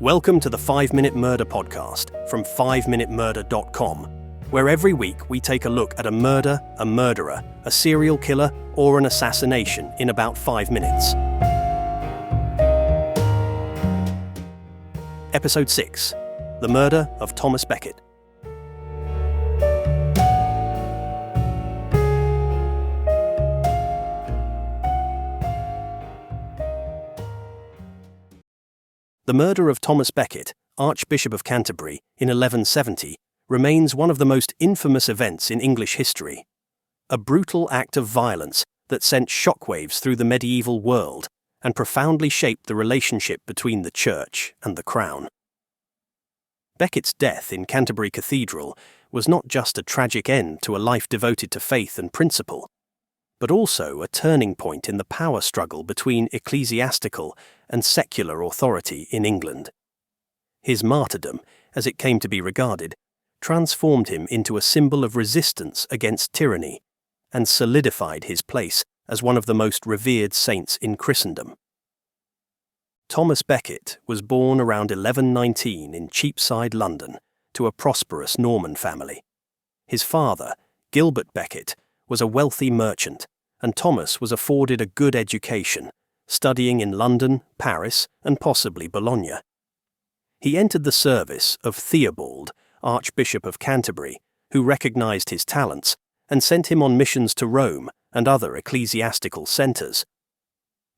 Welcome to the 5-Minute Murder podcast from 5minutemurder.com, where every week we take a look at a murder, a murderer, a serial killer, or an assassination in about 5 minutes. Episode 6. The Murder of Thomas Becket. The murder of Thomas Becket, Archbishop of Canterbury, in 1170, remains one of the most infamous events in English history. A brutal act of violence that sent shockwaves through the medieval world and profoundly shaped the relationship between the Church and the Crown. Becket's death in Canterbury Cathedral was not just a tragic end to a life devoted to faith and principle, but also a turning point in the power struggle between ecclesiastical and secular authority in England. His martyrdom, as it came to be regarded, transformed him into a symbol of resistance against tyranny and solidified his place as one of the most revered saints in Christendom. Thomas Becket was born around 1119 in Cheapside, London, to a prosperous Norman family. His father, Gilbert Becket, was a wealthy merchant, and Thomas was afforded a good education, studying in London, Paris, and possibly Bologna. He entered the service of Theobald, Archbishop of Canterbury, who recognized his talents and sent him on missions to Rome and other ecclesiastical centers.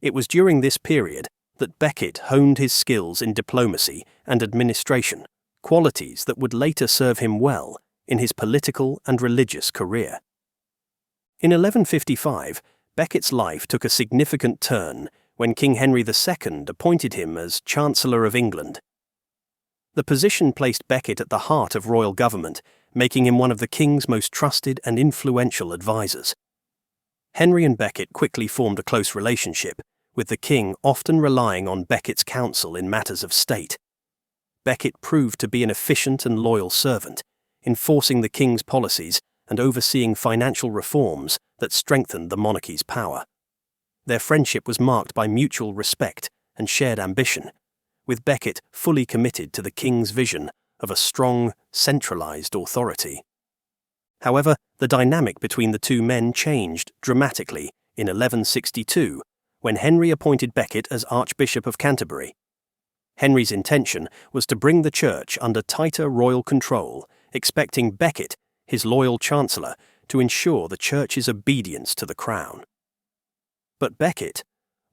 It was during this period that Becket honed his skills in diplomacy and administration, qualities that would later serve him well in his political and religious career. In 1155, Becket's life took a significant turn when King Henry II appointed him as Chancellor of England. The position placed Becket at the heart of royal government, making him one of the king's most trusted and influential advisors. Henry and Becket quickly formed a close relationship, with the king often relying on Becket's counsel in matters of state. Becket proved to be an efficient and loyal servant, enforcing the king's policies and overseeing financial reforms that strengthened the monarchy's power. Their friendship was marked by mutual respect and shared ambition, with Becket fully committed to the king's vision of a strong, centralized authority. However, the dynamic between the two men changed dramatically in 1162, when Henry appointed Becket as Archbishop of Canterbury. Henry's intention was to bring the Church under tighter royal control, expecting Becket, his loyal chancellor, to ensure the Church's obedience to the crown. But Becket,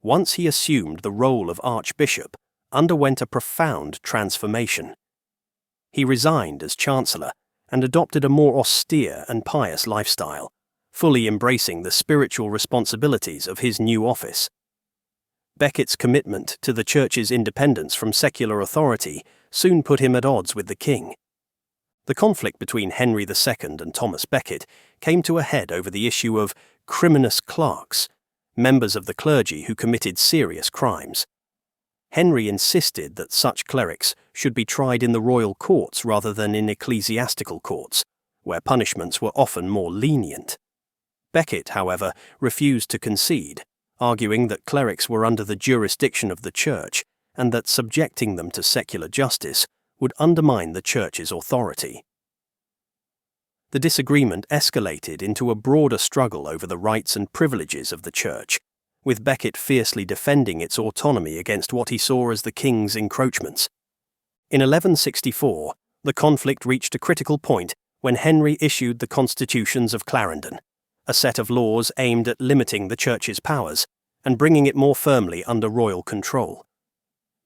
once he assumed the role of archbishop, underwent a profound transformation. He resigned as chancellor and adopted a more austere and pious lifestyle, fully embracing the spiritual responsibilities of his new office. Becket's commitment to the Church's independence from secular authority soon put him at odds with the king. The conflict between Henry II and Thomas Becket came to a head over the issue of criminus clerks, members of the clergy who committed serious crimes. Henry insisted that such clerics should be tried in the royal courts rather than in ecclesiastical courts, where punishments were often more lenient. Becket, however, refused to concede, arguing that clerics were under the jurisdiction of the Church and that subjecting them to secular justice would undermine the Church's authority. The disagreement escalated into a broader struggle over the rights and privileges of the Church, with Becket fiercely defending its autonomy against what he saw as the king's encroachments. In 1164, the conflict reached a critical point when Henry issued the Constitutions of Clarendon, a set of laws aimed at limiting the Church's powers and bringing it more firmly under royal control.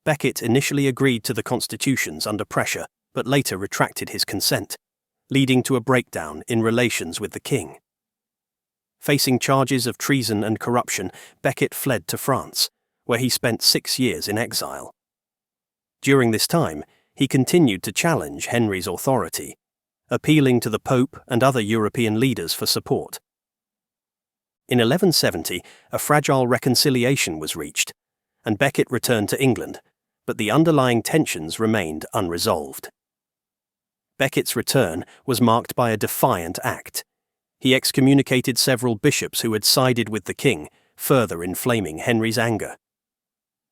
Becket initially agreed to the constitutions under pressure, but later retracted his consent, leading to a breakdown in relations with the king. Facing charges of treason and corruption, Becket fled to France, where he spent 6 years in exile. During this time, he continued to challenge Henry's authority, appealing to the Pope and other European leaders for support. In 1170, a fragile reconciliation was reached, and Becket returned to England, but the underlying tensions remained unresolved. Becket's return was marked by a defiant act. He excommunicated several bishops who had sided with the king, further inflaming Henry's anger.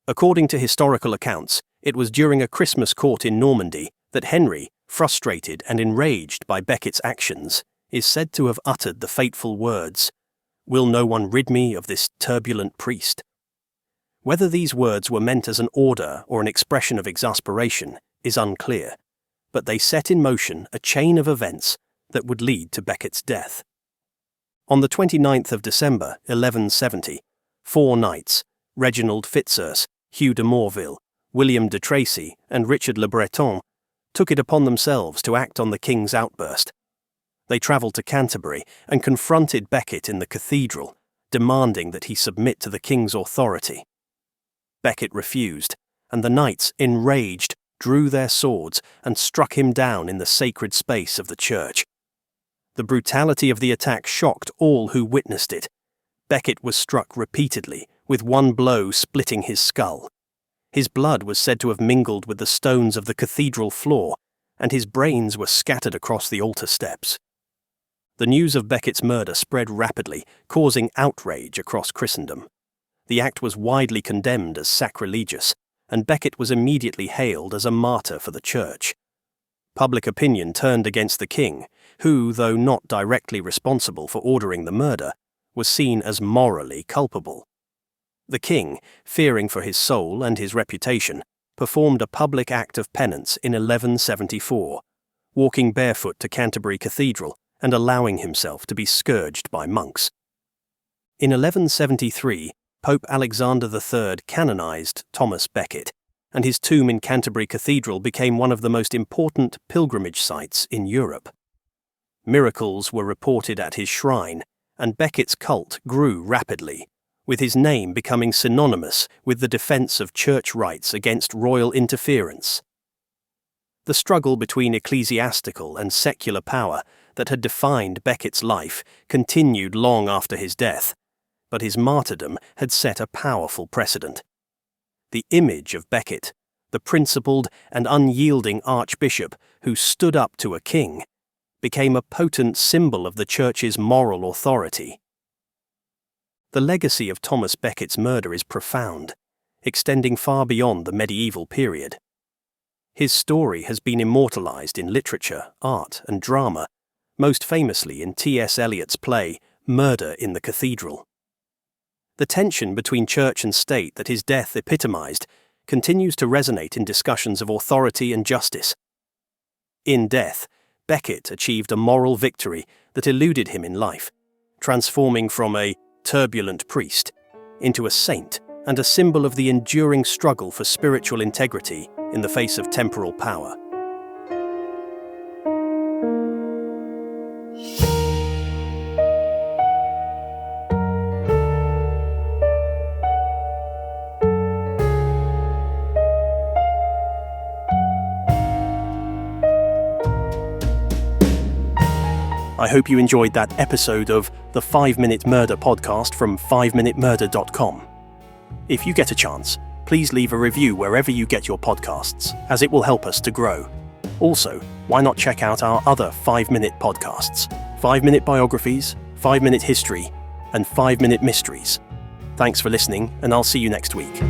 According to historical accounts, It was during a Christmas court in Normandy that Henry, frustrated and enraged by Becket's actions, is said to have uttered the fateful words, "Will no one rid me of this turbulent priest?" Whether these words were meant as an order or an expression of exasperation is unclear, but they set in motion a chain of events that would lead to Becket's death. On the 29th of December, 1170, 4 knights, Reginald Fitzurse, Hugh de Morville, William de Tracy, and Richard le Breton, took it upon themselves to act on the king's outburst. They travelled to Canterbury and confronted Becket in the cathedral, demanding that he submit to the king's authority. Becket refused, and the knights, enraged, drew their swords and struck him down in the sacred space of the church. The brutality of the attack shocked all who witnessed it. Becket was struck repeatedly, with one blow splitting his skull. His blood was said to have mingled with the stones of the cathedral floor, and his brains were scattered across the altar steps. The news of Becket's murder spread rapidly, causing outrage across Christendom. The act was widely condemned as sacrilegious, and Becket was immediately hailed as a martyr for the church. Public opinion turned against the king, who, though not directly responsible for ordering the murder, was seen as morally culpable. The king, fearing for his soul and his reputation, performed a public act of penance in 1174, walking barefoot to Canterbury Cathedral and allowing himself to be scourged by monks. In 1173, Pope Alexander III canonized Thomas Becket, and his tomb in Canterbury Cathedral became one of the most important pilgrimage sites in Europe. Miracles were reported at his shrine, and Becket's cult grew rapidly, with his name becoming synonymous with the defense of church rights against royal interference. The struggle between ecclesiastical and secular power that had defined Becket's life continued long after his death, but his martyrdom had set a powerful precedent. The image of Becket, the principled and unyielding archbishop who stood up to a king, became a potent symbol of the church's moral authority. The legacy of Thomas Becket's murder is profound, extending far beyond the medieval period. His story has been immortalized in literature, art, and drama, most famously in T.S. Eliot's play Murder in the Cathedral. The tension between church and state that his death epitomized continues to resonate in discussions of authority and justice. In death, Becket achieved a moral victory that eluded him in life, transforming from a turbulent priest into a saint and a symbol of the enduring struggle for spiritual integrity in the face of temporal power. I hope you enjoyed that episode of the 5-Minute Murder podcast from 5minutemurder.com. If you get a chance, please leave a review wherever you get your podcasts, as it will help us to grow. Also, why not check out our other 5-minute podcasts, 5-Minute Biographies, 5-Minute History, and 5-Minute Mysteries. Thanks for listening, and I'll see you next week.